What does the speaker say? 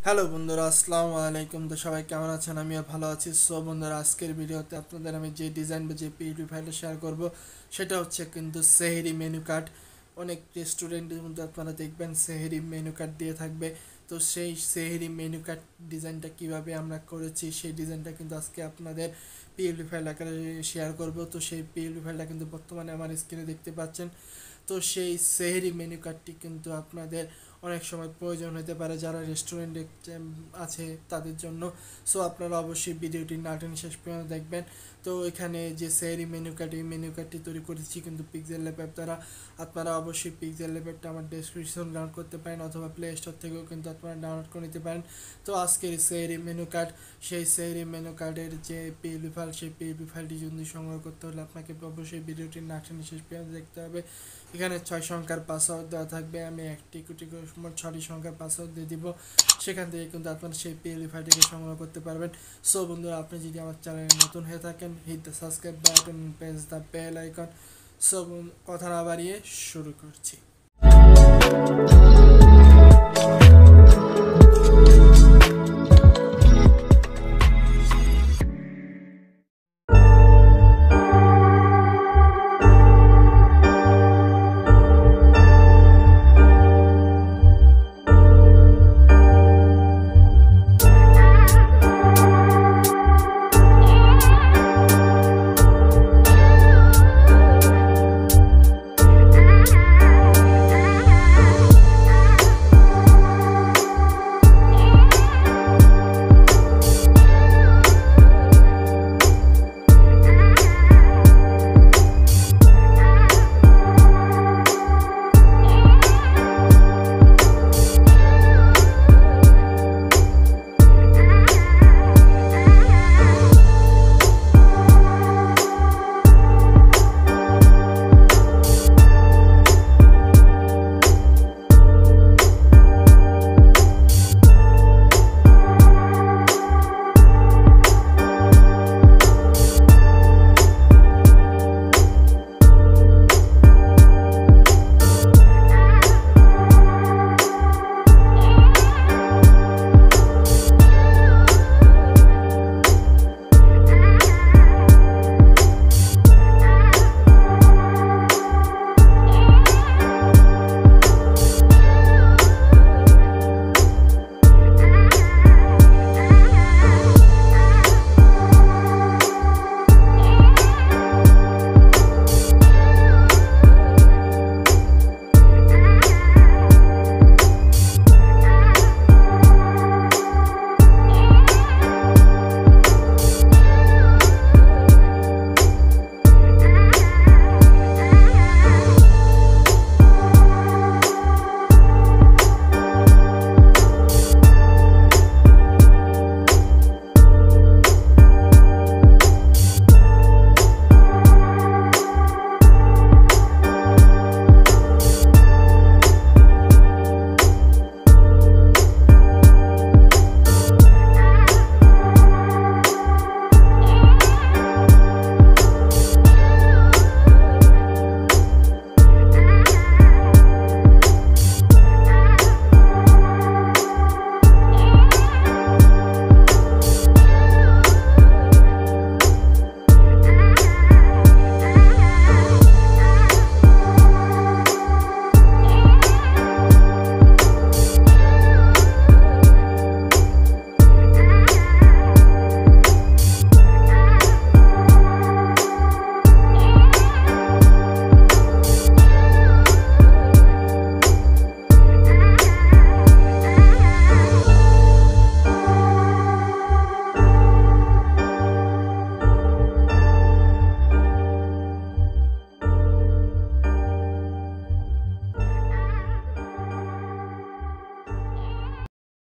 Hello বন্ধুরা, আসসালামু আলাইকুম। তো সবাই কেমন আছেন? আমিও ভালো আছি। সো বন্ধুরা, আজকের ভিডিওতে আপনাদের আমি যে ডিজাইন বা যে পিডিএফ ফাইলটা শেয়ার করব সেটা হচ্ছে কিন্তু সেহরি মেনু কার্ড। অনেক রেস্টুরেন্টের মধ্যে আপনারা দেখবেন সেহরি মেনু কার্ড দিয়ে থাকবে। তো সেই সেহরি মেনু কার্ড ডিজাইনটা কিভাবে আমরা করেছি সেই ডিজাইনটা কিন্তু আজকে আপনাদের পিএলপি ফাইল আকারে শেয়ার করব। তো সেই পিএলপি ফাইলটা কিন্তু বর্তমানে আমার স্ক্রিনে দেখতে পাচ্ছেন। তো সেই সেহরি মেনু কার্ডটি কিন্তু আপনাদের অনেক সময় প্রয়োজন হতে পারে যারা রেস্টুরেন্টে আছে তাদের জন্য। সো আপনারা অবশ্যই ভিডিওটি না টেনে শেষ পর্যন্ত দেখবেন। তো এখানে যে সেহরি মেনু কার্ড, এই মেনু কার্ডটি তৈরি করেছি কিন্তু পিক্সেল ল্যাব অ্যাপ দ্বারা। আপনারা অবশ্যই পিক্সেল ল্যাব অ্যাপটা আমার ডেসক্রিপশন ডাউনলোড করতে পারেন অথবা প্লে স্টোর থেকেও কিন্তু আপনারা ডাউনলোড করে নিতে পারেন। তো আজকের সেহরি মেনু কার্ড, সেই সেহরি মেনু কার্ডের যে পিএলপি ফাইল, সেই পিএলপি ফাইলটি যদি সংগ্রহ করতে হলে আপনাকে অবশ্যই ভিডিওটি না টেনে শেষ পর্যন্ত দেখতে হবে। এখানে 6 সংখ্যার পাসওয়ার্ড দেওয়া থাকবে, আমি একটি কোটি মোট 6টি সংখ্যার পাসওয়ার্ড দিয়ে দিব। সেখান থেকে কিন্তু আপনারা সেই পিএলপি ফাইলটিকে সংগ্রহ করতে পারবেন। সো বন্ধুরা, আপনি যদি আমার চ্যানেলে নতুন হয়ে থাকেন, hit the subscribe button, press the bell icon. So কথা না বাড়িয়ে শুরু করছি।